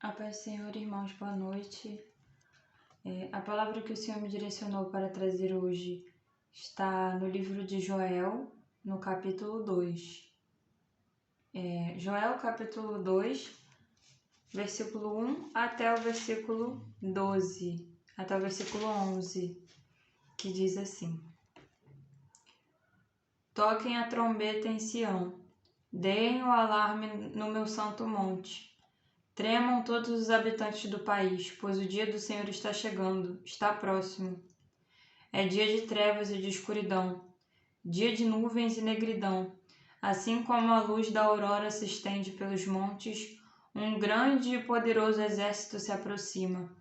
A paz do Senhor, irmãos, boa noite. A palavra que o Senhor me direcionou para trazer hoje está no livro de Joel, no capítulo 2. Joel, capítulo 2, versículo 1 até o versículo 12, até o versículo 11, que diz assim: Toquem a trombeta em Sião, deem o alarme no meu santo monte. Tremam todos os habitantes do país, pois o dia do Senhor está chegando, está próximo. É dia de trevas e de escuridão, dia de nuvens e negridão. Assim como a luz da aurora se estende pelos montes, um grande e poderoso exército se aproxima,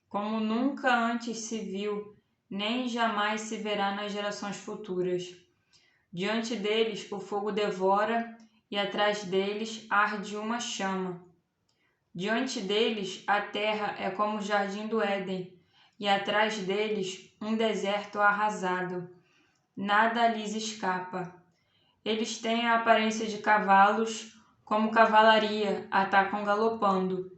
como nunca antes se viu, nem jamais se verá nas gerações futuras. Diante deles o fogo devora, e atrás deles arde uma chama. Diante deles, a terra é como o jardim do Éden, e atrás deles, um deserto arrasado. Nada lhes escapa. Eles têm a aparência de cavalos, como cavalaria, atacam galopando.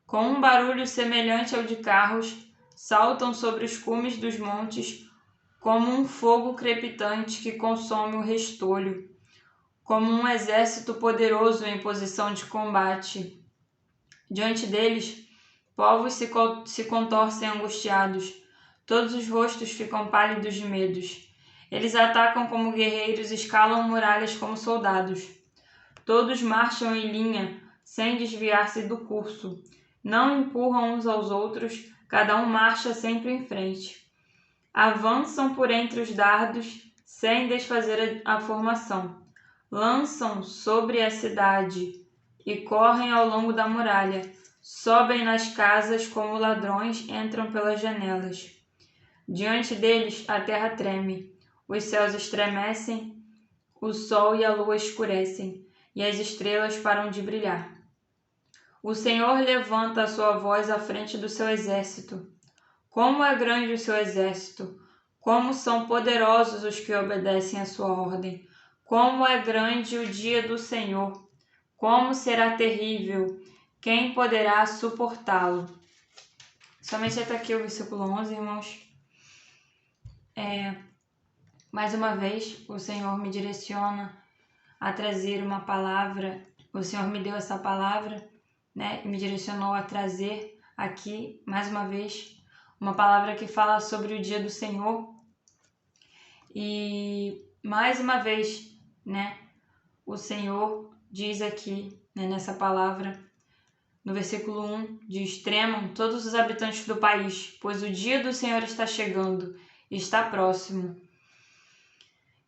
Com um barulho semelhante ao de carros, saltam sobre os cumes dos montes, como um fogo crepitante que consome o restolho, como um exército poderoso em posição de combate. Diante deles, povos se contorcem angustiados, todos os rostos ficam pálidos de medos. Eles atacam como guerreiros, escalam muralhas como soldados. Todos marcham em linha, sem desviar-se do curso. Não empurram uns aos outros, cada um marcha sempre em frente. Avançam por entre os dardos, sem desfazer a formação. Lançam sobre a cidade e correm ao longo da muralha. Sobem nas casas como ladrões, entram pelas janelas. Diante deles a terra treme, os céus estremecem, o sol e a lua escurecem, e as estrelas param de brilhar. O Senhor levanta a sua voz à frente do seu exército. Como é grande o seu exército! Como são poderosos os que obedecem à sua ordem! Como é grande o dia do Senhor! Como será terrível! Quem poderá suportá-lo? Somente até aqui o versículo 11, irmãos. Mais uma vez, o Senhor me direciona a trazer uma palavra. O Senhor me deu essa palavra, né? E me direcionou a trazer aqui, mais uma vez, uma palavra que fala sobre o dia do Senhor. E, mais uma vez, né? O Senhor diz aqui, né, nessa palavra, no versículo 1, diz: Tremam todos os habitantes do país, pois o dia do Senhor está chegando, está próximo.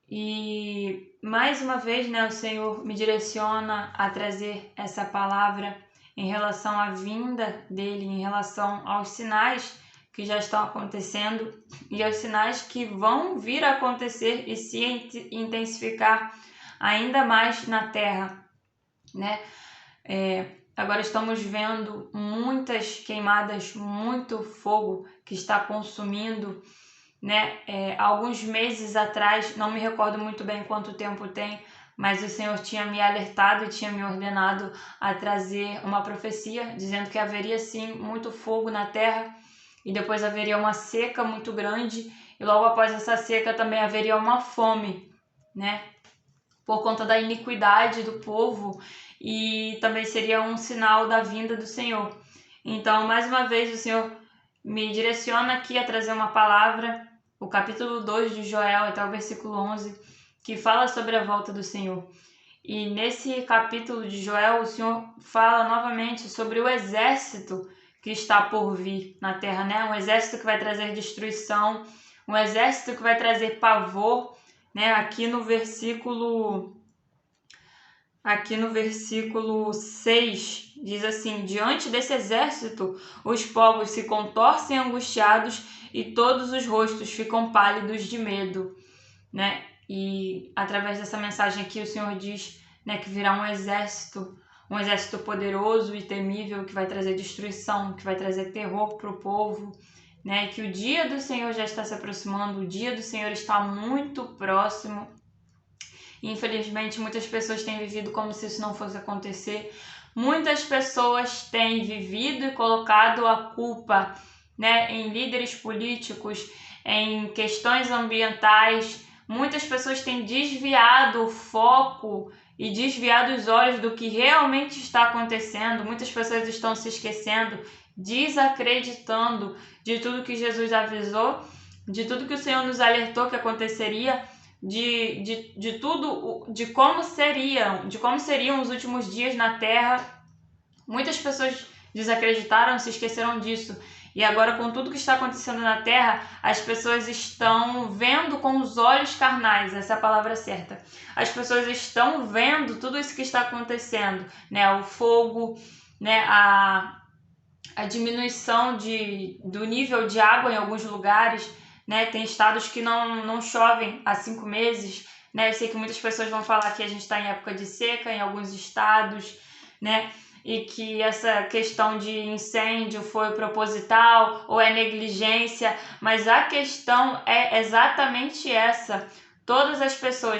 E mais uma vez, né, o Senhor me direciona a trazer essa palavra em relação à vinda dele, em relação aos sinais que já estão acontecendo e aos sinais que vão vir a acontecer e se intensificar ainda mais na terra, né? Agora estamos vendo muitas queimadas, muito fogo que está consumindo, né? Alguns meses atrás, não me recordo muito bem quanto tempo tem, mas o Senhor tinha me alertado e tinha me ordenado a trazer uma profecia, dizendo que haveria sim muito fogo na terra e depois haveria uma seca muito grande e logo após essa seca também haveria uma fome, né? Por conta da iniquidade do povo, e também seria um sinal da vinda do Senhor. Então, mais uma vez, o Senhor me direciona aqui a trazer uma palavra, o capítulo 2 de Joel até o versículo 11, que fala sobre a volta do Senhor. E nesse capítulo de Joel, o Senhor fala novamente sobre o exército que está por vir na terra, né? Um exército que vai trazer destruição, um exército que vai trazer pavor, né? Aqui no versículo 6 diz assim: Diante desse exército, os povos se contorcem angustiados e todos os rostos ficam pálidos de medo, né? E através dessa mensagem aqui o Senhor diz, né, que virá um exército poderoso e temível que vai trazer destruição, que vai trazer terror para o povo, né? Que o dia do Senhor já está se aproximando, o dia do Senhor está muito próximo. Infelizmente, muitas pessoas têm vivido como se isso não fosse acontecer, Muitas pessoas têm vivido e colocado a culpa, né, em líderes políticos, em questões ambientais. Muitas pessoas têm desviado o foco e desviado os olhos do que realmente está acontecendo. Muitas pessoas estão se esquecendo, desacreditando de tudo que Jesus avisou, de tudo que o Senhor nos alertou que aconteceria, de tudo, de como seriam os últimos dias na Terra. Muitas pessoas desacreditaram, se esqueceram disso. E agora, com tudo que está acontecendo na Terra, as pessoas estão vendo com os olhos carnais, essa é a palavra certa. As pessoas estão vendo tudo isso que está acontecendo, né? O fogo, né? A diminuição do nível de água em alguns lugares, né? Tem estados que não chovem há 5 meses, né? Eu sei que muitas pessoas vão falar que a gente está em época de seca em alguns estados, né? E que essa questão de incêndio foi proposital ou é negligência, mas a questão é exatamente essa.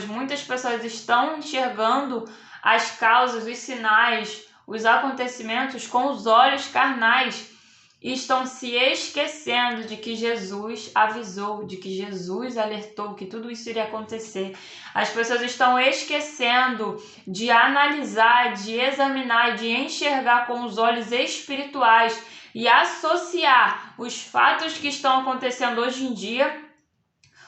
Muitas pessoas estão enxergando as causas, os sinais, os acontecimentos com os olhos carnais e estão se esquecendo de que Jesus avisou, de que Jesus alertou que tudo isso iria acontecer. As pessoas estão esquecendo de analisar, de examinar, de enxergar com os olhos espirituais e associar os fatos que estão acontecendo hoje em dia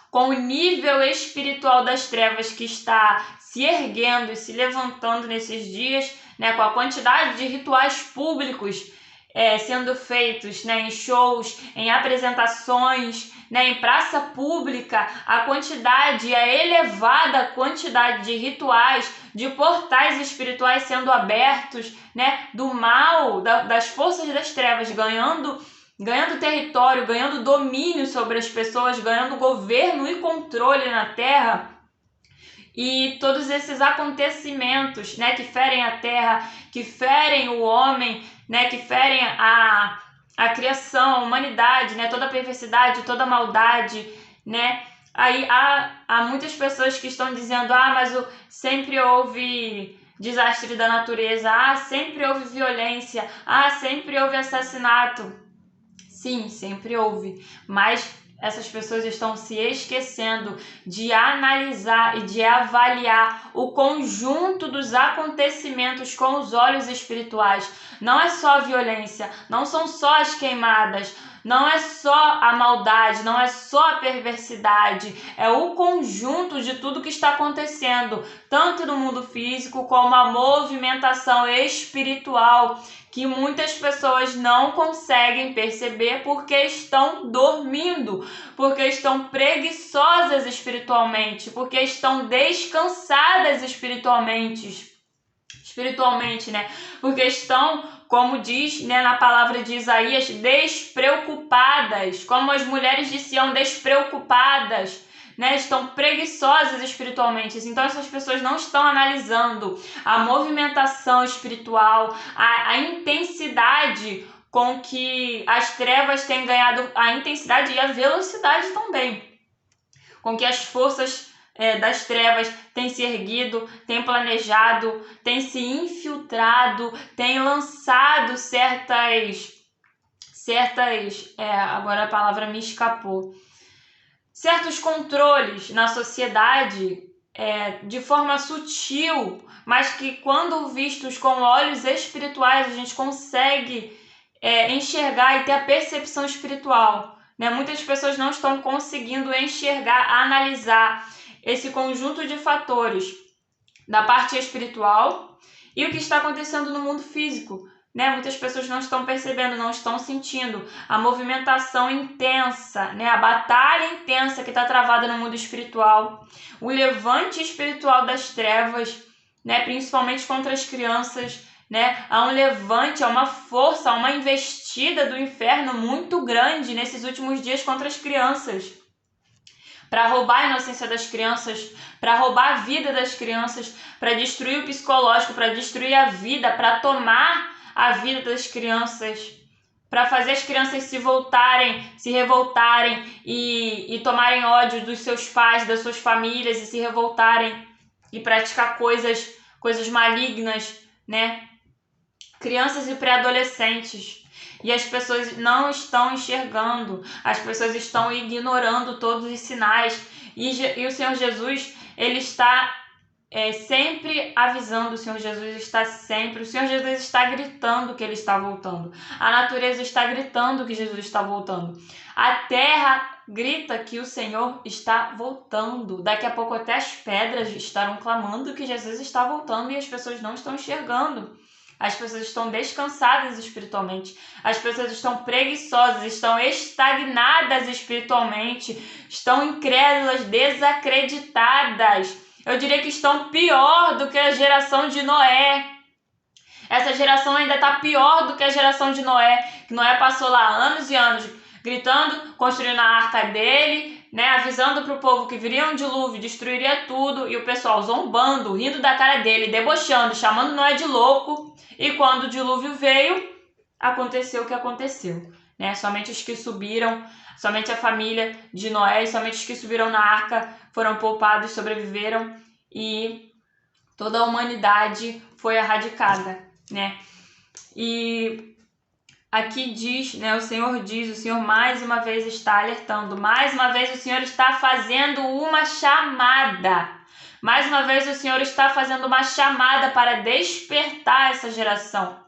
com o nível espiritual das trevas que está se erguendo e se levantando nesses dias, né, com a quantidade de rituais públicos sendo feitos, né, em shows, em apresentações, né, em praça pública, a elevada quantidade de rituais, de portais espirituais sendo abertos, né, do mal, das forças das trevas ganhando território, ganhando domínio sobre as pessoas, ganhando governo e controle na Terra. E todos esses acontecimentos, né, que ferem a Terra, que ferem o homem, né, que ferem a criação, a humanidade, né, toda a perversidade, toda a maldade, né? Aí há muitas pessoas que estão dizendo, mas sempre houve desastre da natureza, sempre houve violência, sempre houve assassinato. Sim, sempre houve, mas essas pessoas estão se esquecendo de analisar e de avaliar o conjunto dos acontecimentos com os olhos espirituais. Não é só a violência, não são só as queimadas, não é só a maldade, não é só a perversidade, é o conjunto de tudo que está acontecendo, tanto no mundo físico como a movimentação espiritual, que muitas pessoas não conseguem perceber porque estão dormindo, porque estão preguiçosas espiritualmente, porque estão descansadas espiritualmente, né? Porque estão, como diz, né, na palavra de Isaías, despreocupadas, como as mulheres de Sião, despreocupadas, né, estão preguiçosas espiritualmente. Então essas pessoas não estão analisando a movimentação espiritual, a intensidade com que as trevas têm ganhado, a intensidade e a velocidade também, com que as forças das trevas têm se erguido, têm planejado, têm se infiltrado, têm lançado agora a palavra me escapou, certos controles na sociedade de forma sutil, mas que quando vistos com olhos espirituais a gente consegue enxergar e ter a percepção espiritual, né? Muitas pessoas não estão conseguindo enxergar, analisar esse conjunto de fatores da parte espiritual e o que está acontecendo no mundo físico, né? Muitas pessoas não estão percebendo, não estão sentindo a movimentação intensa, né? A batalha intensa que está travada no mundo espiritual, o levante espiritual das trevas, né? Principalmente contra as crianças, né? Há um levante, há uma força, há uma investida do inferno muito grande nesses últimos dias contra as crianças, para roubar a inocência das crianças, para roubar a vida das crianças, para destruir o psicológico, para destruir a vida, para tomar a vida das crianças, para fazer as crianças se revoltarem e tomarem ódio dos seus pais, das suas famílias e se revoltarem e praticar coisas malignas, né? crianças e pré-adolescentes. E as pessoas não estão enxergando, as pessoas estão ignorando todos os sinais. E o Senhor Jesus, ele está sempre avisando, o Senhor Jesus está gritando que ele está voltando. A natureza está gritando que Jesus está voltando. A terra grita que o Senhor está voltando. Daqui a pouco até as pedras estarão clamando que Jesus está voltando e as pessoas não estão enxergando. As pessoas estão descansadas espiritualmente. As pessoas estão preguiçosas, estão estagnadas espiritualmente, estão incrédulas, desacreditadas. Eu diria que estão pior do que a geração de Noé. Essa geração ainda está pior do que a geração de Noé. Que Noé passou lá anos e anos gritando, construindo a arca dele, né, avisando para o povo que viria um dilúvio, destruiria tudo, e o pessoal zombando, rindo da cara dele, debochando, chamando Noé de louco. E quando o dilúvio veio, aconteceu o que aconteceu, né? Somente os que subiram, somente a família de Noé e somente os que subiram na arca foram poupados, sobreviveram, e toda a humanidade foi erradicada, né? E aqui diz, né, o Senhor mais uma vez está alertando, mais uma vez o Senhor está fazendo uma chamada. Mais uma vez o Senhor está fazendo uma chamada para despertar essa geração,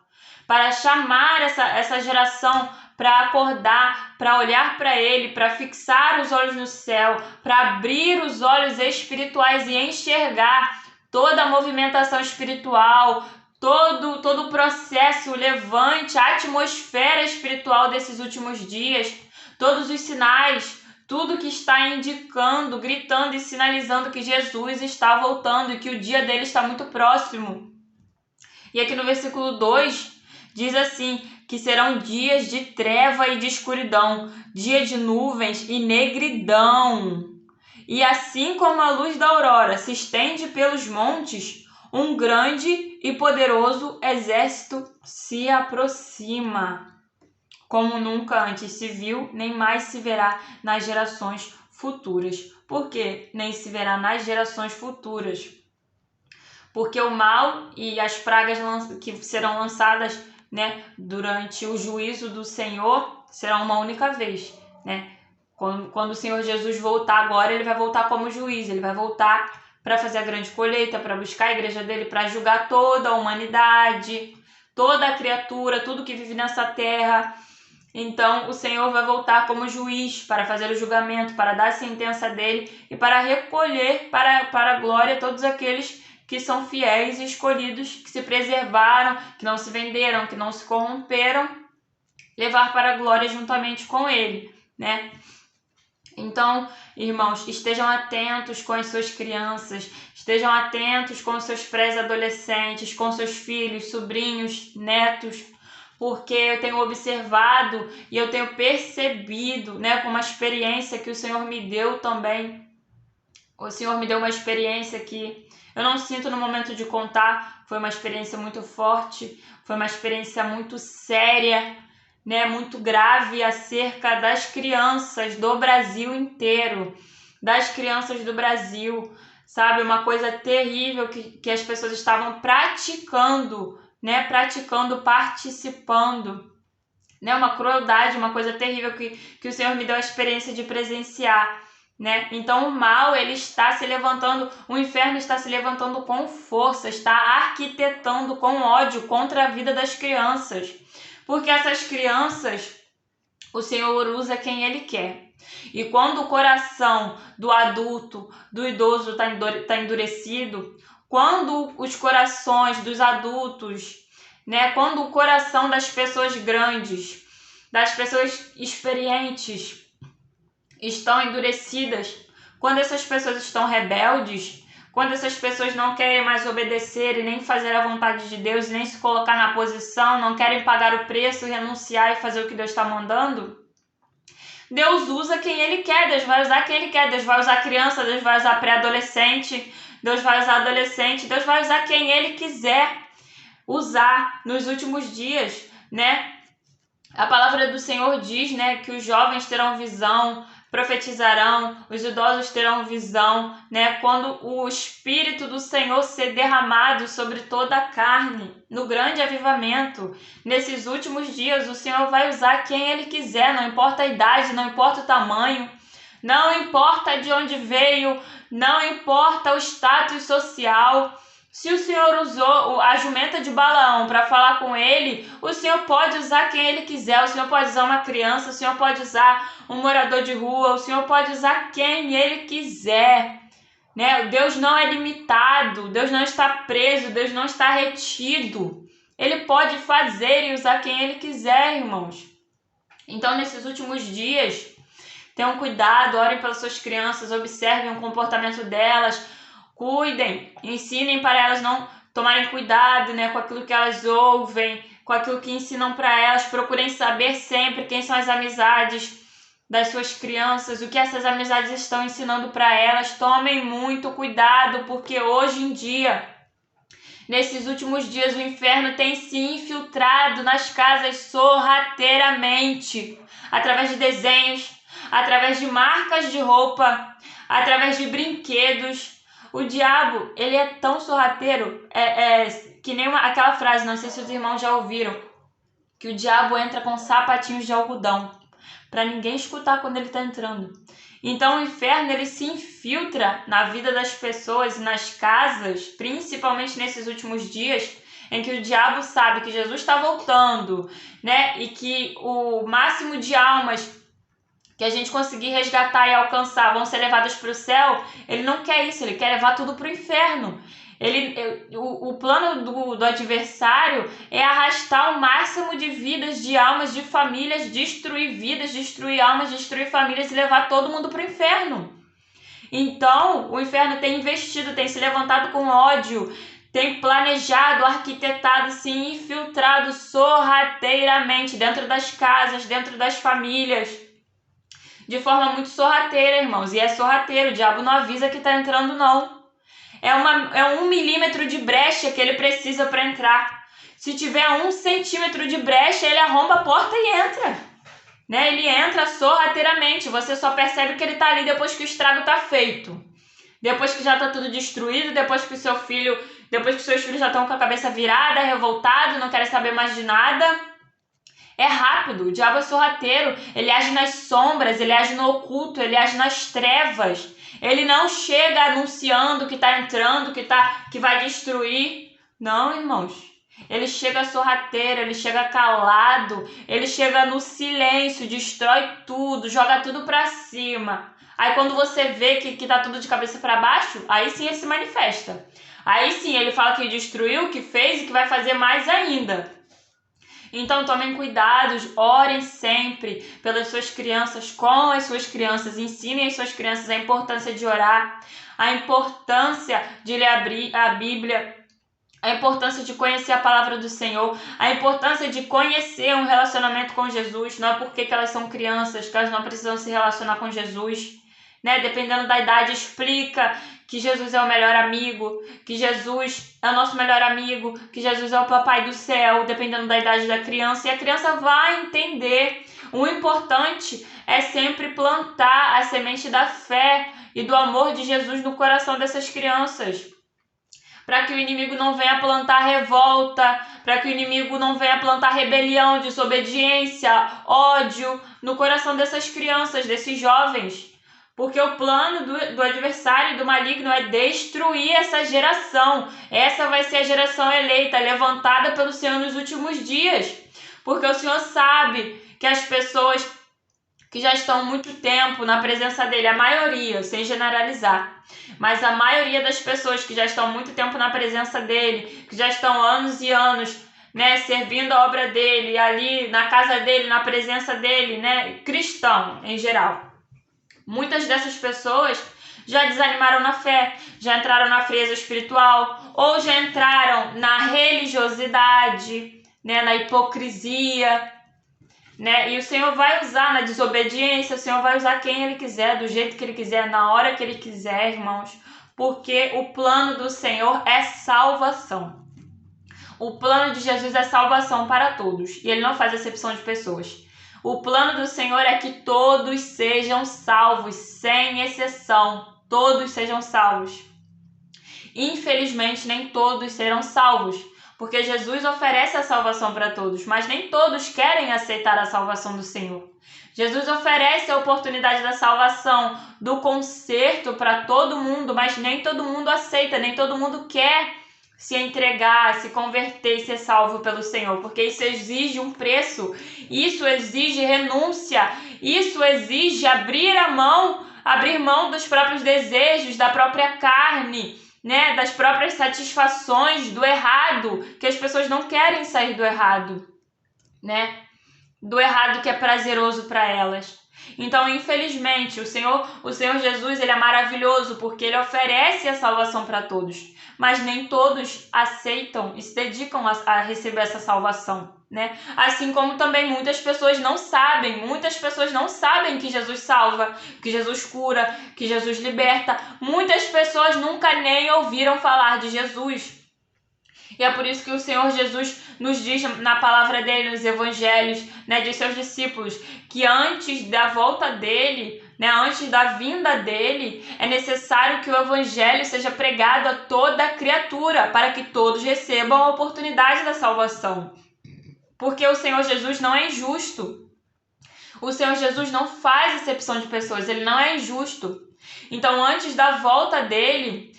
para chamar essa geração para acordar, para olhar para Ele, para fixar os olhos no céu, para abrir os olhos espirituais e enxergar toda a movimentação espiritual, todo o processo, o levante, a atmosfera espiritual desses últimos dias, todos os sinais, tudo que está indicando, gritando e sinalizando que Jesus está voltando e que o dia dele está muito próximo. E aqui no versículo 2 diz assim, que serão dias de treva e de escuridão, dia de nuvens e negridão. E assim como a luz da aurora se estende pelos montes, um grande e poderoso exército se aproxima, como nunca antes se viu, nem mais se verá nas gerações futuras. Por quê? Nem se verá nas gerações futuras. Porque o mal e as pragas que serão lançadas, né, durante o juízo do Senhor serão uma única vez, né? Quando o Senhor Jesus voltar agora, ele vai voltar como juiz, ele vai voltar para fazer a grande colheita, para buscar a igreja dele, para julgar toda a humanidade, toda a criatura, tudo que vive nessa terra. Então o Senhor vai voltar como juiz para fazer o julgamento, para dar a sentença dele e para recolher para a glória todos aqueles que são fiéis e escolhidos, que se preservaram, que não se venderam, que não se corromperam, levar para a glória juntamente com ele, né? Então, irmãos, estejam atentos com as suas crianças, estejam atentos com os seus pré-adolescentes, com seus filhos, sobrinhos, netos, porque eu tenho observado e eu tenho percebido, né, com uma experiência que o Senhor me deu também. O Senhor me deu uma experiência que eu não sinto no momento de contar, foi uma experiência muito forte, foi uma experiência muito séria, né, muito grave acerca das crianças do Brasil inteiro, das crianças do Brasil, sabe? Uma coisa terrível que as pessoas estavam praticando, né? Participando, né? Uma crueldade, uma coisa terrível que o Senhor me deu a experiência de presenciar, né? Então o mal, ele está se levantando, o inferno está se levantando com força, está arquitetando com ódio contra a vida das crianças. Porque essas crianças, o Senhor usa quem Ele quer. E quando o coração do adulto, do idoso está endurecido, quando os corações dos adultos, né, quando o coração das pessoas grandes, das pessoas experientes estão endurecidas, quando essas pessoas estão rebeldes, quando essas pessoas não querem mais obedecer e nem fazer a vontade de Deus, nem se colocar na posição, não querem pagar o preço, renunciar e fazer o que Deus está mandando, Deus usa quem Ele quer, Deus vai usar quem Ele quer, Deus vai usar criança, Deus vai usar pré-adolescente, Deus vai usar adolescente, Deus vai usar quem Ele quiser usar nos últimos dias, né? A palavra do Senhor diz, né, que os jovens terão visão, profetizarão, os idosos terão visão, né? Quando o Espírito do Senhor ser derramado sobre toda a carne, no grande avivamento, nesses últimos dias, o Senhor vai usar quem Ele quiser, não importa a idade, não importa o tamanho, não importa de onde veio, não importa o status social. Se o Senhor usou a jumenta de Balaão para falar com ele, o Senhor pode usar quem ele quiser. O Senhor pode usar uma criança, o Senhor pode usar um morador de rua, o Senhor pode usar quem ele quiser, né? Deus não é limitado, Deus não está preso, Deus não está retido. Ele pode fazer e usar quem ele quiser, irmãos. Então, nesses últimos dias, tenham cuidado, orem pelas suas crianças, observem o comportamento delas, cuidem, ensinem para elas não tomarem cuidado, né, com aquilo que elas ouvem, com aquilo que ensinam para elas. Procurem saber sempre quem são as amizades das suas crianças, o que essas amizades estão ensinando para elas. Tomem muito cuidado, porque hoje em dia, nesses últimos dias, o inferno tem se infiltrado nas casas sorrateiramente, através de desenhos, através de marcas de roupa, através de brinquedos. O diabo, ele é tão sorrateiro, que nem aquela frase, não sei se os irmãos já ouviram, que o diabo entra com sapatinhos de algodão, para ninguém escutar quando ele está entrando. Então o inferno, ele se infiltra na vida das pessoas e nas casas, principalmente nesses últimos dias, em que o diabo sabe que Jesus está voltando, né? E que o máximo de almas que a gente conseguir resgatar e alcançar vão ser levadas para o céu. Ele não quer isso, ele quer levar tudo para o inferno. O plano do adversário é arrastar o máximo de vidas, de almas, de famílias, destruir vidas, destruir almas, destruir famílias e levar todo mundo para o inferno. Então, o inferno tem investido, tem se levantado com ódio, tem planejado, arquitetado, se infiltrado sorrateiramente dentro das casas, dentro das famílias, de forma muito sorrateira, irmãos. E é sorrateiro, o diabo não avisa que está entrando, não. É 1 milímetro de brecha que ele precisa para entrar. Se tiver 1 centímetro de brecha, ele arromba a porta e entra, né? Ele entra sorrateiramente. Você só percebe que ele está ali depois que o estrago está feito. Depois que já está tudo destruído, depois que seus filhos já estão com a cabeça virada, revoltados, não querem saber mais de nada. É rápido, o diabo é sorrateiro, ele age nas sombras, ele age no oculto, ele age nas trevas. Ele não chega anunciando que está entrando, que vai destruir. Não, irmãos. Ele chega sorrateiro, ele chega calado, ele chega no silêncio, destrói tudo, joga tudo para cima. Aí quando você vê que tá tudo de cabeça para baixo, aí sim ele se manifesta. Aí sim ele fala que destruiu, que fez e que vai fazer mais ainda. Então tomem cuidados, orem sempre pelas suas crianças, com as suas crianças, ensinem as suas crianças a importância de orar, a importância de ler a Bíblia, a importância de conhecer a palavra do Senhor, a importância de conhecer um relacionamento com Jesus. Não é porque que elas são crianças que elas não precisam se relacionar com Jesus, né? Dependendo da idade, explica que Jesus é o melhor amigo, que Jesus é o nosso melhor amigo, que Jesus é o papai do céu, dependendo da idade da criança, e a criança vai entender. O importante é sempre plantar a semente da fé e do amor de Jesus no coração dessas crianças, para que o inimigo não venha plantar revolta, para que o inimigo não venha plantar rebelião, desobediência, ódio no coração dessas crianças, desses jovens. Porque o plano do adversário, do maligno, é destruir essa geração. Essa vai ser a geração eleita, levantada pelo Senhor nos últimos dias. Porque o Senhor sabe que as pessoas que já estão há muito tempo na presença dele, a maioria, sem generalizar, mas a maioria das pessoas que já estão há muito tempo na presença dele, que já estão anos e anos, né, servindo a obra dele, ali na casa dele, na presença dele, né, cristão em geral. Muitas dessas pessoas já desanimaram na fé, já entraram na frieza espiritual, ou já entraram na religiosidade, né, na hipocrisia, né? E o Senhor vai usar na desobediência, o Senhor vai usar quem Ele quiser, do jeito que Ele quiser, na hora que Ele quiser, irmãos, porque o plano do Senhor é salvação. O plano de Jesus é salvação para todos, e Ele não faz acepção de pessoas. O plano do Senhor é que todos sejam salvos, sem exceção. Todos sejam salvos. Infelizmente, nem todos serão salvos, porque Jesus oferece a salvação para todos, mas nem todos querem aceitar a salvação do Senhor. Jesus oferece a oportunidade da salvação, do conserto para todo mundo, mas nem todo mundo aceita, nem todo mundo quer se entregar, se converter e ser salvo pelo Senhor, porque isso exige um preço, isso exige renúncia, isso exige abrir mão dos próprios desejos, da própria carne, né, das próprias satisfações, do errado, que as pessoas não querem sair do errado, né? Do errado que é prazeroso para elas. Então, infelizmente, o Senhor Jesus, ele é maravilhoso porque ele oferece a salvação para todos, mas nem todos aceitam e se dedicam a receber essa salvação, né? Assim como também muitas pessoas não sabem que Jesus salva, que Jesus cura, que Jesus liberta. Muitas pessoas nunca nem ouviram falar de Jesus. E é por isso que o Senhor Jesus nos diz na palavra dele, nos evangelhos, né, de seus discípulos, que antes da volta dele, né, antes da vinda dele, é necessário que o evangelho seja pregado a toda criatura, para que todos recebam a oportunidade da salvação. Porque o Senhor Jesus não é injusto. O Senhor Jesus não faz acepção de pessoas, ele não é injusto. Então, antes da volta dele,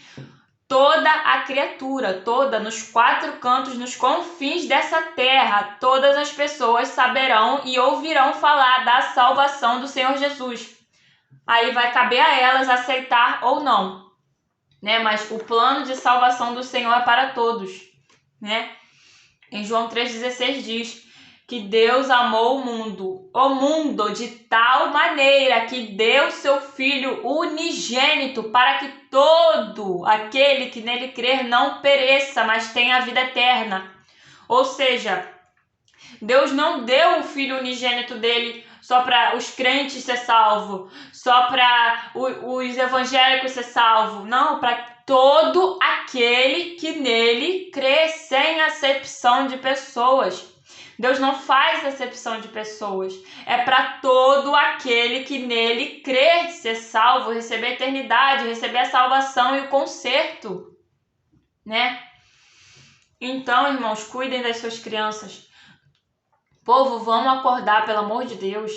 toda a criatura, toda, nos quatro cantos, nos confins dessa terra, todas as pessoas saberão e ouvirão falar da salvação do Senhor Jesus. Aí vai caber a elas aceitar ou não, né? Mas o plano de salvação do Senhor é para todos, né? Em João 3,16 diz que Deus amou o mundo de tal maneira que deu seu Filho unigênito para que todo aquele que nele crer não pereça, mas tenha a vida eterna. Ou seja, Deus não deu o Filho unigênito dele só para os crentes ser salvos, só para os evangélicos ser salvos. Não, para todo aquele que nele crê, sem acepção de pessoas. Deus não faz acepção de pessoas. É para todo aquele que nele crê ser salvo, receber a eternidade, receber a salvação e o conserto, né? Então, irmãos, cuidem das suas crianças. Povo, vamos acordar, pelo amor de Deus.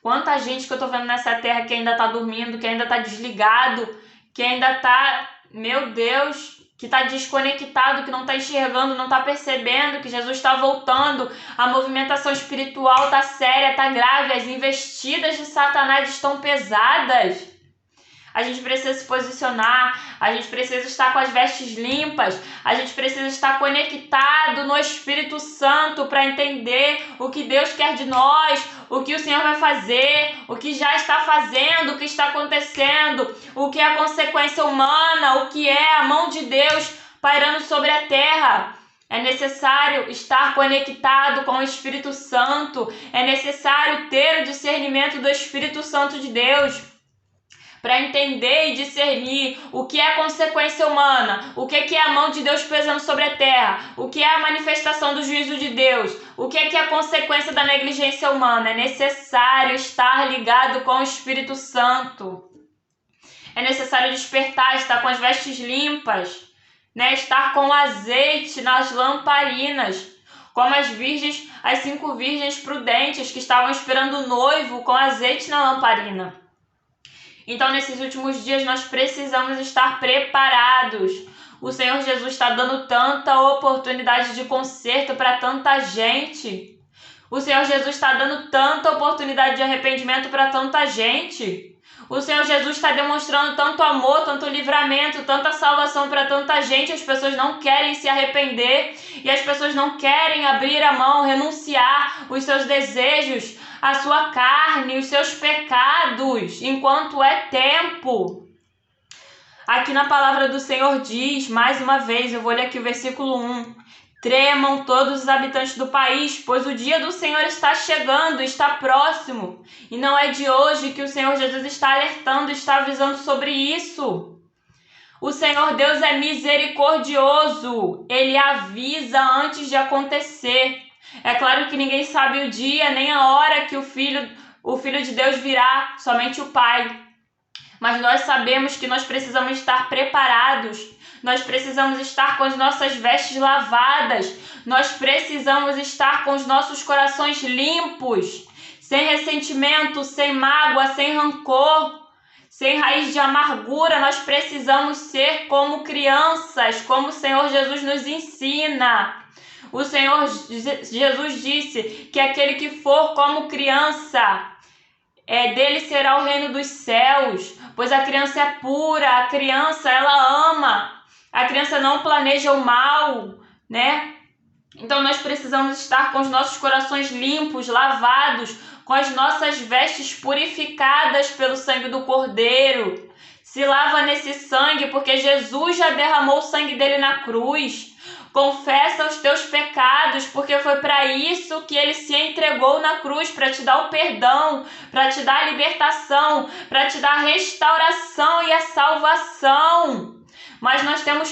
Quanta gente que eu tô vendo nessa terra que ainda tá dormindo, que ainda tá desligado, que ainda tá, meu Deus, que está desconectado, que não está enxergando, não está percebendo que Jesus está voltando, a movimentação espiritual está séria, está grave, as investidas de Satanás estão pesadas. A gente precisa se posicionar, a gente precisa estar com as vestes limpas, a gente precisa estar conectado no Espírito Santo para entender o que Deus quer de nós, o que o Senhor vai fazer, o que já está fazendo, o que está acontecendo, o que é a consequência humana, o que é a mão de Deus pairando sobre a terra. É necessário estar conectado com o Espírito Santo, é necessário ter o discernimento do Espírito Santo de Deus, para entender e discernir o que é consequência humana, o que é a mão de Deus pesando sobre a terra, o que é a manifestação do juízo de Deus, o que é a consequência da negligência humana. É necessário estar ligado com o Espírito Santo. É necessário despertar, estar com as vestes limpas, né? Estar com azeite nas lamparinas, como as 5 virgens prudentes que estavam esperando o noivo com azeite na lamparina. Então, nesses últimos dias, nós precisamos estar preparados. O Senhor Jesus está dando tanta oportunidade de conserto para tanta gente. O Senhor Jesus está dando tanta oportunidade de arrependimento para tanta gente. O Senhor Jesus está demonstrando tanto amor, tanto livramento, tanta salvação para tanta gente. As pessoas não querem se arrepender e as pessoas não querem abrir a mão, renunciar os seus desejos, a sua carne, os seus pecados, enquanto é tempo. Aqui na palavra do Senhor diz, mais uma vez, eu vou ler aqui o versículo 1. Tremam todos os habitantes do país, pois o dia do Senhor está chegando, está próximo. E não é de hoje que o Senhor Jesus está alertando, está avisando sobre isso. O Senhor Deus é misericordioso, Ele avisa antes de acontecer. É claro que ninguém sabe o dia nem a hora que o Filho de Deus virá, somente o Pai. Mas nós sabemos que nós precisamos estar preparados, nós precisamos estar com as nossas vestes lavadas, nós precisamos estar com os nossos corações limpos, sem ressentimento, sem mágoa, sem rancor, sem raiz de amargura. Nós precisamos ser como crianças, como o Senhor Jesus nos ensina. O Senhor Jesus disse que aquele que for como criança, dele será o reino dos céus, pois a criança é pura, a criança ela ama, a criança não planeja o mal, né? Então nós precisamos estar com os nossos corações limpos, lavados, com as nossas vestes purificadas pelo sangue do Cordeiro. Se lava nesse sangue, porque Jesus já derramou o sangue dele na cruz. Confessa os teus pecados, porque foi para isso que ele se entregou na cruz, para te dar o perdão, para te dar a libertação, para te dar a restauração e a salvação. Mas nós temos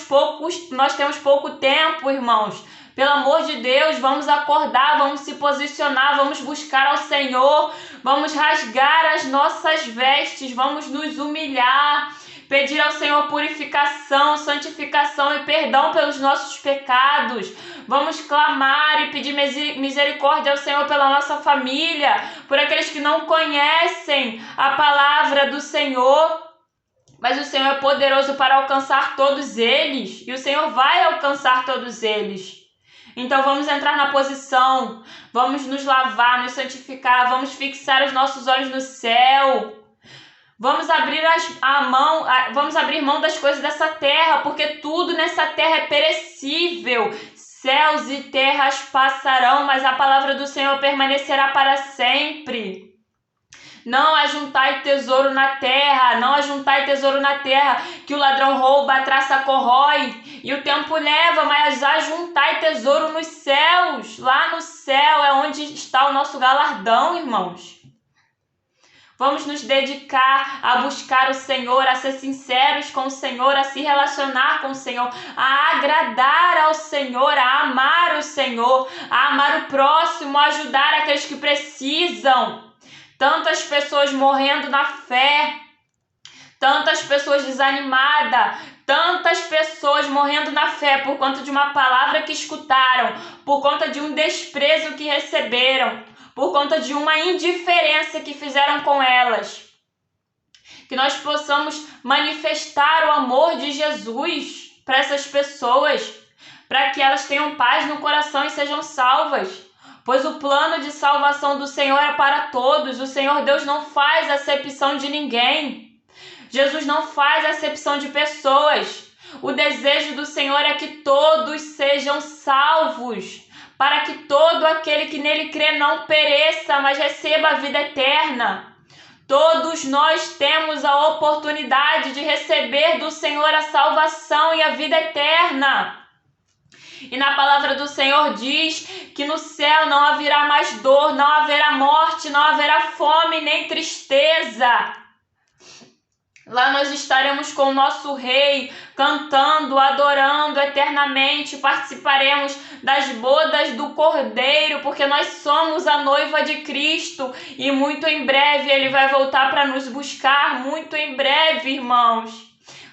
pouco tempo, irmãos. Pelo amor de Deus, vamos acordar, vamos se posicionar, vamos buscar ao Senhor, vamos rasgar as nossas vestes, vamos nos humilhar, pedir ao Senhor purificação, santificação e perdão pelos nossos pecados. Vamos clamar e pedir misericórdia ao Senhor pela nossa família, por aqueles que não conhecem a palavra do Senhor. Mas o Senhor é poderoso para alcançar todos eles, e o Senhor vai alcançar todos eles. Então vamos entrar na posição, vamos nos lavar, nos santificar, vamos fixar os nossos olhos no céu. Vamos abrir mão das coisas dessa terra, porque tudo nessa terra é perecível. Céus e terras passarão, mas a palavra do Senhor permanecerá para sempre. Não ajuntai tesouro na terra, não ajuntai tesouro na terra, que o ladrão rouba, a traça corrói, e o tempo leva, mas ajuntai tesouro nos céus. Lá no céu é onde está o nosso galardão, irmãos. Vamos nos dedicar a buscar o Senhor, a ser sinceros com o Senhor, a se relacionar com o Senhor, a agradar ao Senhor, a amar o Senhor, a amar o próximo, a ajudar aqueles que precisam. Tantas pessoas morrendo na fé, tantas pessoas desanimadas, tantas pessoas morrendo na fé por conta de uma palavra que escutaram, por conta de um desprezo que receberam, por conta de uma indiferença que fizeram com elas. Que nós possamos manifestar o amor de Jesus para essas pessoas, para que elas tenham paz no coração e sejam salvas. Pois o plano de salvação do Senhor é para todos. O Senhor Deus não faz acepção de ninguém. Jesus não faz acepção de pessoas. O desejo do Senhor é que todos sejam salvos, para que todo aquele que nele crê não pereça, mas receba a vida eterna. Todos nós temos a oportunidade de receber do Senhor a salvação e a vida eterna. E na palavra do Senhor diz que no céu não haverá mais dor, não haverá morte, não haverá fome nem tristeza. Lá nós estaremos com o nosso Rei, cantando, adorando eternamente, participaremos das bodas do Cordeiro, porque nós somos a noiva de Cristo e muito em breve Ele vai voltar para nos buscar, muito em breve, irmãos.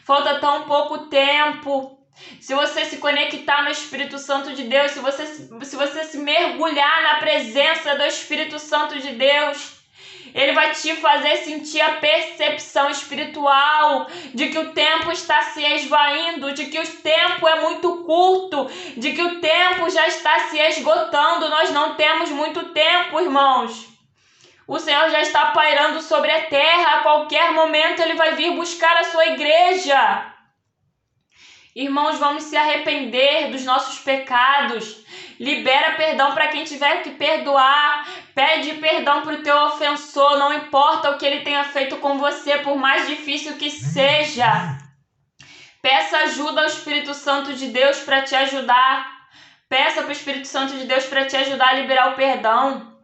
Falta tão pouco tempo. Se você se conectar no Espírito Santo de Deus, se você se mergulhar na presença do Espírito Santo de Deus, Ele vai te fazer sentir a percepção espiritual de que o tempo está se esvaindo, de que o tempo é muito curto, de que o tempo já está se esgotando. Nós não temos muito tempo, irmãos. O Senhor já está pairando sobre a terra. A qualquer momento Ele vai vir buscar a sua igreja. Irmãos, vamos se arrepender dos nossos pecados. Libera perdão para quem tiver que perdoar. Pede perdão para o teu ofensor. Não importa o que ele tenha feito com você, por mais difícil que seja. Peça ajuda ao Espírito Santo de Deus para te ajudar. Peça para o Espírito Santo de Deus para te ajudar a liberar o perdão.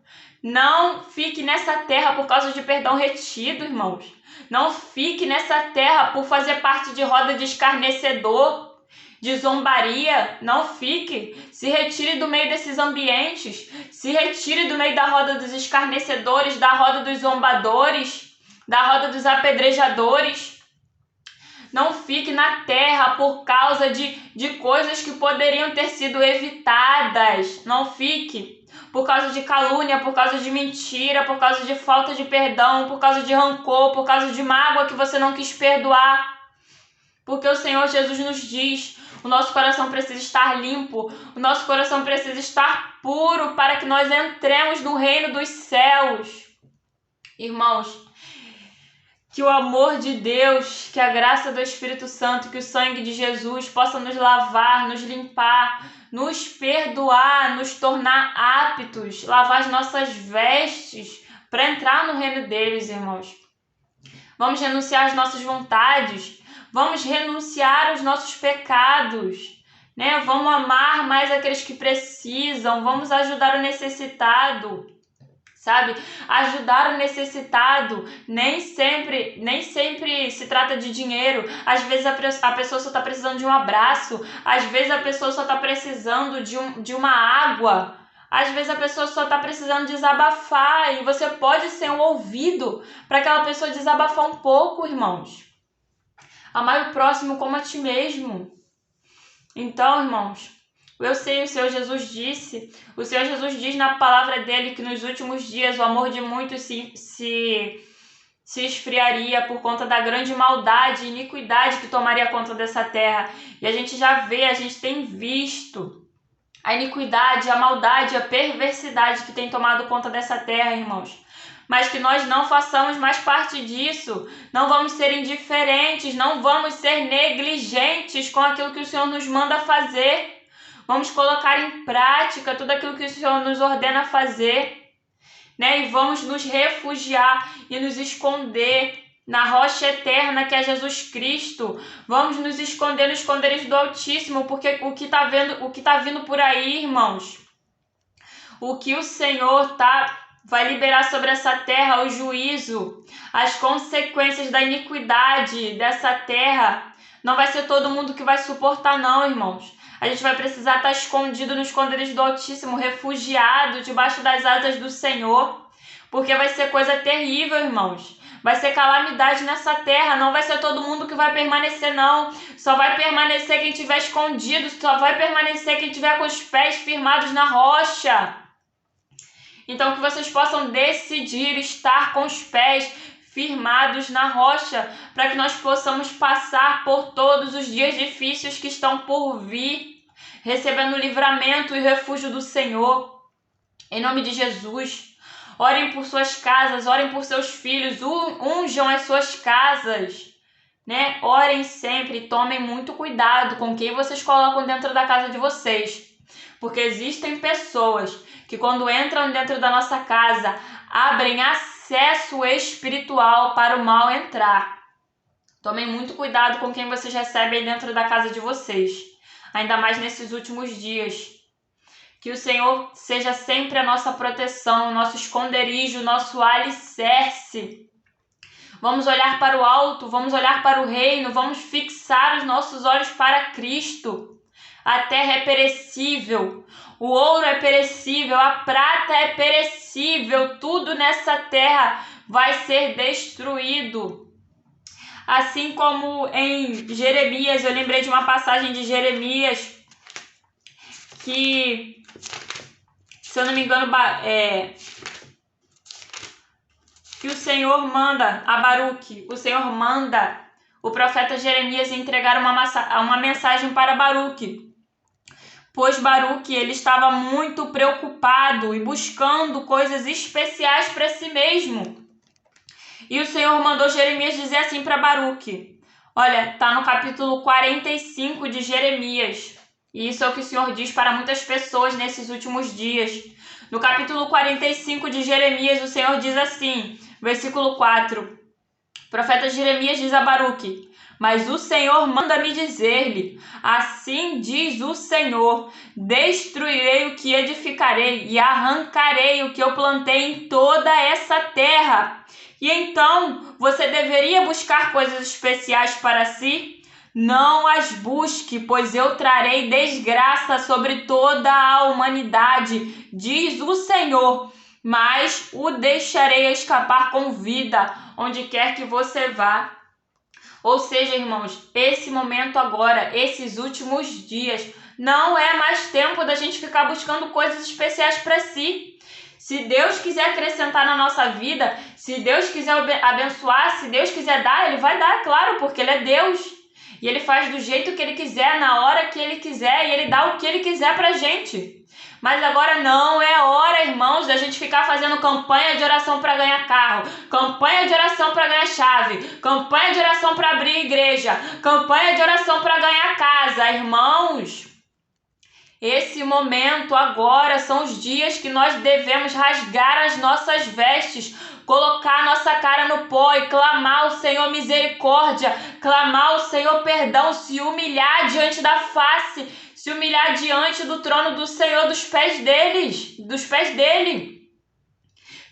Não fique nessa terra por causa de perdão retido, irmãos. Não fique nessa terra por fazer parte de roda de escarnecedor. de zombaria. Não fique. Se retire do meio desses ambientes. Se retire do meio da roda dos escarnecedores, da roda dos zombadores, da roda dos apedrejadores. Não fique na terra por causa de coisas que poderiam ter sido evitadas. Não fique por causa de calúnia, por causa de mentira, por causa de falta de perdão, por causa de rancor, por causa de mágoa que você não quis perdoar. Porque o Senhor Jesus nos diz, o nosso coração precisa estar limpo, o nosso coração precisa estar puro para que nós entremos no reino dos céus. Irmãos, que o amor de Deus, que a graça do Espírito Santo, que o sangue de Jesus possa nos lavar, nos limpar, nos perdoar, nos tornar aptos, lavar as nossas vestes para entrar no reino deles, irmãos. Vamos renunciar às nossas vontades, vamos renunciar aos nossos pecados, né? Vamos amar mais aqueles que precisam, vamos ajudar o necessitado. Sabe? Ajudar o necessitado nem sempre se trata de dinheiro. Às vezes a pessoa só está precisando de um abraço. Às vezes a pessoa só está precisando de uma água. Às vezes a pessoa só está precisando desabafar. E você pode ser um ouvido para aquela pessoa desabafar um pouco, irmãos. Amar o próximo como a ti mesmo. Então, irmãos, eu sei, o Senhor Jesus diz na palavra dele que nos últimos dias o amor de muitos se esfriaria por conta da grande maldade e iniquidade que tomaria conta dessa terra. E a gente já vê, a gente tem visto a iniquidade, a maldade, a perversidade que tem tomado conta dessa terra, irmãos. Mas que nós não façamos mais parte disso, não vamos ser indiferentes, não vamos ser negligentes com aquilo que o Senhor nos manda fazer. Vamos colocar em prática tudo aquilo que o Senhor nos ordena fazer, né? E vamos nos refugiar e nos esconder na rocha eterna que é Jesus Cristo. Vamos nos esconder no esconderijo do Altíssimo, porque o que tá vindo por aí, irmãos, o que o Senhor vai liberar sobre essa terra, o juízo, as consequências da iniquidade dessa terra, não vai ser todo mundo que vai suportar, não, irmãos. A gente vai precisar estar escondido no esconderijo do Altíssimo, refugiado debaixo das asas do Senhor, porque vai ser coisa terrível, irmãos. Vai ser calamidade nessa terra, não vai ser todo mundo que vai permanecer, não. Só vai permanecer quem estiver escondido, só vai permanecer quem estiver com os pés firmados na rocha. Então, que vocês possam decidir estar com os pés firmados na rocha, para que nós possamos passar por todos os dias difíceis que estão por vir, recebendo o livramento e refúgio do Senhor. Em nome de Jesus, orem por suas casas, orem por seus filhos, unjam as suas casas, né? Orem sempre, tomem muito cuidado com quem vocês colocam dentro da casa de vocês, porque existem pessoas que quando entram dentro da nossa casa, abrem acesso espiritual para o mal entrar. Tomem muito cuidado com quem vocês recebem dentro da casa de vocês, ainda mais nesses últimos dias. Que o Senhor seja sempre a nossa proteção, nosso esconderijo, nosso alicerce. Vamos olhar para o alto, vamos olhar para o reino, vamos fixar os nossos olhos para Cristo. A terra é perecível, o ouro é perecível, a prata é perecível, tudo nessa terra vai ser destruído. Assim como em Jeremias, eu lembrei de uma passagem de Jeremias que, se eu não me engano, que o Senhor manda a Baruque, o Senhor manda o profeta Jeremias entregar uma mensagem para Baruque. Pois Baruque, ele estava muito preocupado e buscando coisas especiais para si mesmo. E o Senhor mandou Jeremias dizer assim para Baruque. Olha, está no capítulo 45 de Jeremias. E isso é o que o Senhor diz para muitas pessoas nesses últimos dias. No capítulo 45 de Jeremias, o Senhor diz assim, versículo 4. O profeta Jeremias diz a Baruque: mas o Senhor manda-me dizer-lhe, assim diz o Senhor, destruirei o que edificarei e arrancarei o que eu plantei em toda essa terra. E então você deveria buscar coisas especiais para si? Não as busque, pois eu trarei desgraça sobre toda a humanidade, diz o Senhor, mas o deixarei escapar com vida, onde quer que você vá. Ou seja, irmãos, esse momento agora, esses últimos dias, não é mais tempo da gente ficar buscando coisas especiais para si. Se Deus quiser acrescentar na nossa vida, se Deus quiser abençoar, se Deus quiser dar, Ele vai dar, claro, porque Ele é Deus. E Ele faz do jeito que Ele quiser, na hora que Ele quiser, e Ele dá o que Ele quiser pra gente. Mas agora não é hora, irmãos, da gente ficar fazendo campanha de oração para ganhar carro, campanha de oração para ganhar chave, campanha de oração para abrir igreja, campanha de oração para ganhar casa. Irmãos, esse momento agora são os dias que nós devemos rasgar as nossas vestes, colocar a nossa cara no pó e clamar ao Senhor misericórdia, clamar ao Senhor perdão, se humilhar diante da face, se humilhar diante do trono do Senhor, dos pés dele.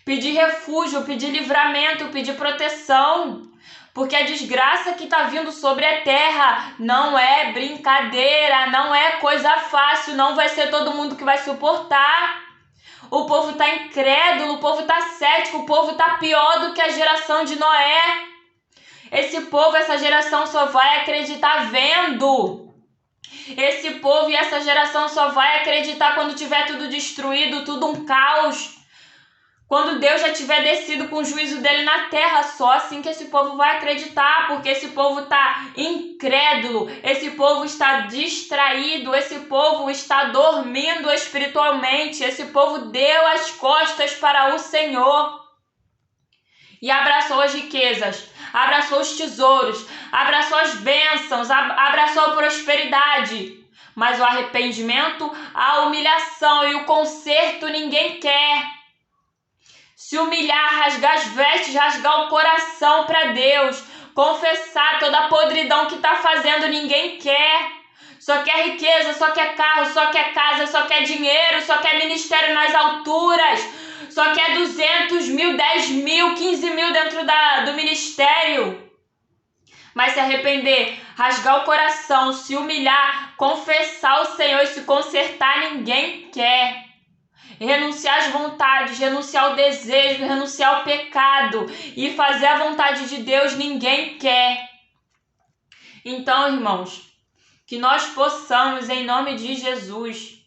Pedir refúgio, pedir livramento, pedir proteção. Porque a desgraça que está vindo sobre a terra não é brincadeira, não é coisa fácil, não vai ser todo mundo que vai suportar. O povo está incrédulo, o povo está cético, o povo está pior do que a geração de Noé. Esse povo, essa geração só vai acreditar vendo. Esse povo e essa geração só vai acreditar quando tiver tudo destruído, tudo um caos. Quando Deus já tiver descido com o juízo dele na terra, só assim que esse povo vai acreditar, porque esse povo está incrédulo, esse povo está distraído, esse povo está dormindo espiritualmente, esse povo deu as costas para o Senhor e abraçou as riquezas, abraçou os tesouros, abraçou as bênçãos, abraçou a prosperidade. Mas o arrependimento, a humilhação e o conserto ninguém quer. Se humilhar, rasgar as vestes, rasgar o coração para Deus, confessar toda a podridão que está fazendo, ninguém quer. Só quer riqueza, só quer carro, só quer casa, só quer dinheiro, só quer ministério nas alturas, só quer 200 mil, 10 mil, 15 mil dentro do ministério. Mas se arrepender, rasgar o coração, se humilhar, confessar ao Senhor e se consertar, ninguém quer. Renunciar às vontades, renunciar ao desejo, renunciar ao pecado e fazer a vontade de Deus, ninguém quer. Então, irmãos, que nós possamos, em nome de Jesus,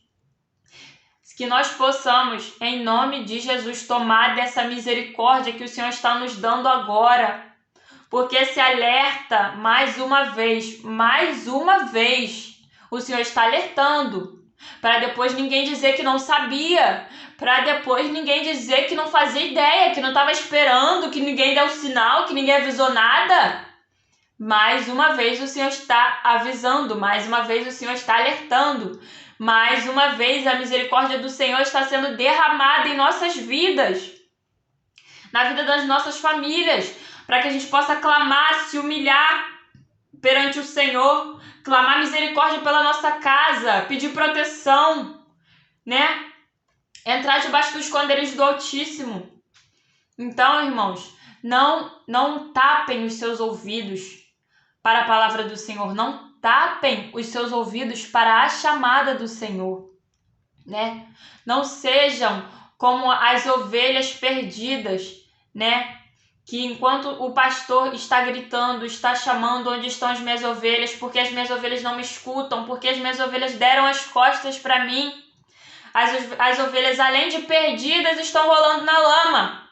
tomar dessa misericórdia que o Senhor está nos dando agora. Porque esse alerta, mais uma vez, o Senhor está alertando. Para depois ninguém dizer que não sabia, para depois ninguém dizer que não fazia ideia, que não estava esperando, que ninguém deu sinal, que ninguém avisou nada. Mais uma vez o Senhor está avisando, mais uma vez o Senhor está alertando, mais uma vez a misericórdia do Senhor está sendo derramada em nossas vidas, na vida das nossas famílias, para que a gente possa clamar, se humilhar perante o Senhor, clamar misericórdia pela nossa casa, pedir proteção, né? Entrar debaixo do esconderijo do Altíssimo. Então, irmãos, não tapem os seus ouvidos para a palavra do Senhor, não tapem os seus ouvidos para a chamada do Senhor, né? Não sejam como as ovelhas perdidas, né? Que enquanto o pastor está gritando, está chamando onde estão as minhas ovelhas, porque as minhas ovelhas não me escutam, porque as minhas ovelhas deram as costas para mim, as ovelhas, além de perdidas, estão rolando na lama.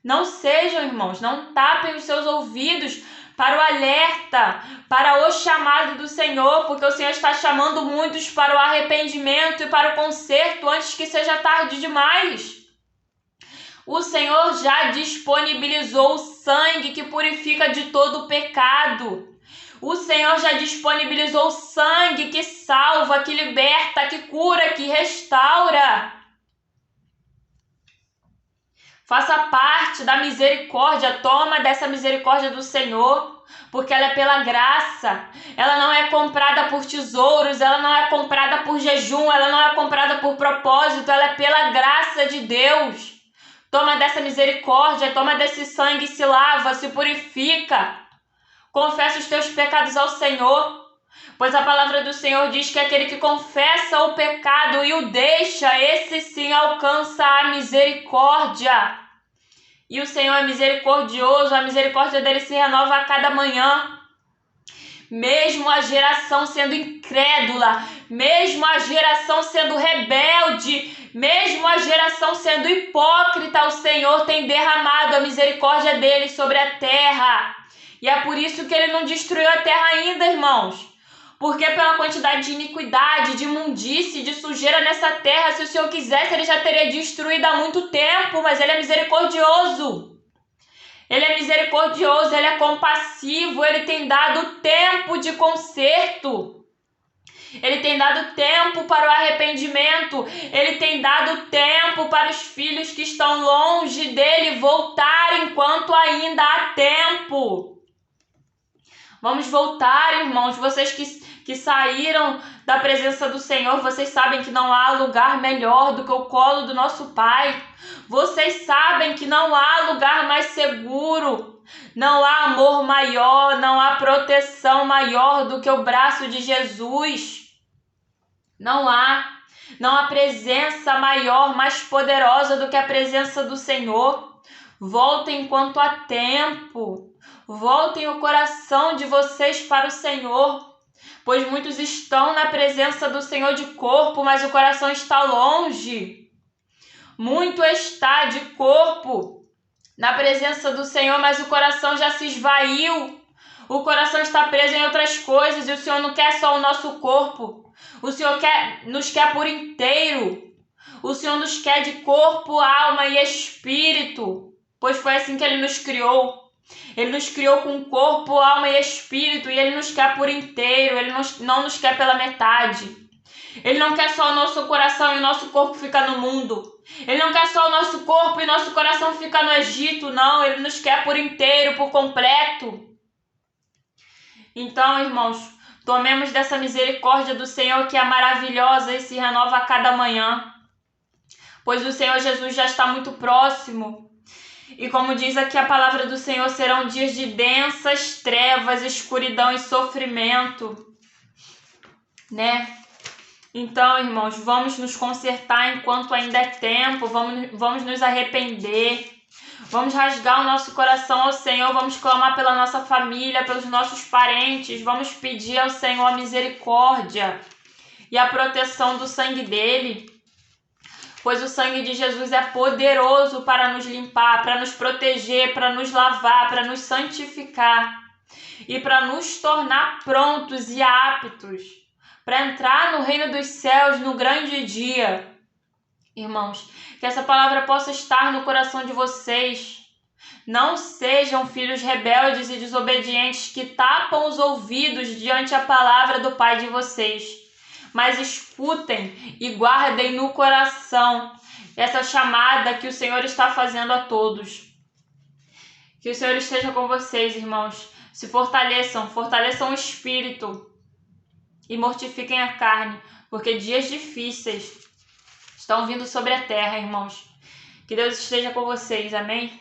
Não sejam, irmãos, não tapem os seus ouvidos para o alerta, para o chamado do Senhor, porque o Senhor está chamando muitos para o arrependimento e para o conserto antes que seja tarde demais. O Senhor já disponibilizou o sangue que purifica de todo o pecado. O Senhor já disponibilizou o sangue que salva, que liberta, que cura, que restaura. Faça parte da misericórdia, toma dessa misericórdia do Senhor, porque ela é pela graça. Ela não é comprada por tesouros, ela não é comprada por jejum, ela não é comprada por propósito, ela é pela graça de Deus. Toma dessa misericórdia, toma desse sangue, se lava, se purifica. Confessa os teus pecados ao Senhor, pois a palavra do Senhor diz que aquele que confessa o pecado e o deixa, esse sim alcança a misericórdia. E o Senhor é misericordioso, a misericórdia dele se renova a cada manhã. Mesmo a geração sendo incrédula, mesmo a geração sendo rebelde, mesmo a geração sendo hipócrita, o Senhor tem derramado a misericórdia dele sobre a terra. E é por isso que ele não destruiu a terra ainda, irmãos. Porque pela quantidade de iniquidade, de imundície, de sujeira nessa terra, se o Senhor quisesse, ele já teria destruído há muito tempo, mas ele é misericordioso. Ele é misericordioso, ele é compassivo, ele tem dado tempo de conserto. Ele tem dado tempo para o arrependimento. Ele tem dado tempo para os filhos que estão longe dele voltar enquanto ainda há tempo. Vamos voltar, irmãos. Vocês que saíram da presença do Senhor, vocês sabem que não há lugar melhor do que o colo do nosso Pai. Vocês sabem que não há lugar mais seguro, não há amor maior, não há proteção maior do que o braço de Jesus. Não há presença maior, mais poderosa do que a presença do Senhor. Voltem enquanto há tempo. Voltem o coração de vocês para o Senhor, pois muitos estão na presença do Senhor de corpo, mas o coração está longe. Muito está de corpo na presença do Senhor, mas o coração já se esvaiu. O coração está preso em outras coisas e o Senhor não quer só o nosso corpo. O Senhor nos quer por inteiro. O Senhor nos quer de corpo, alma e espírito, pois foi assim que Ele nos criou. Ele nos criou com corpo, alma e espírito, e Ele nos quer por inteiro. Ele não nos quer pela metade. Ele não quer só o nosso coração e o nosso corpo ficar no mundo. Ele não quer só o nosso corpo e nosso coração ficar no Egito, não. Ele nos quer por inteiro, por completo. Então, irmãos, tomemos dessa misericórdia do Senhor que é maravilhosa e se renova a cada manhã, pois o Senhor Jesus já está muito próximo. E como diz aqui a palavra do Senhor, serão dias de densas trevas, escuridão e sofrimento, né? Então, irmãos, vamos nos consertar enquanto ainda é tempo, vamos nos arrepender, vamos rasgar o nosso coração ao Senhor, vamos clamar pela nossa família, pelos nossos parentes, vamos pedir ao Senhor a misericórdia e a proteção do sangue dele, pois o sangue de Jesus é poderoso para nos limpar, para nos proteger, para nos lavar, para nos santificar e para nos tornar prontos e aptos para entrar no reino dos céus no grande dia. Irmãos, que essa palavra possa estar no coração de vocês. Não sejam filhos rebeldes e desobedientes que tapam os ouvidos diante a palavra do Pai de vocês, mas escutem e guardem no coração essa chamada que o Senhor está fazendo a todos. Que o Senhor esteja com vocês, irmãos. Se fortaleçam o espírito e mortifiquem a carne, porque dias difíceis estão vindo sobre a terra, irmãos. Que Deus esteja com vocês, amém?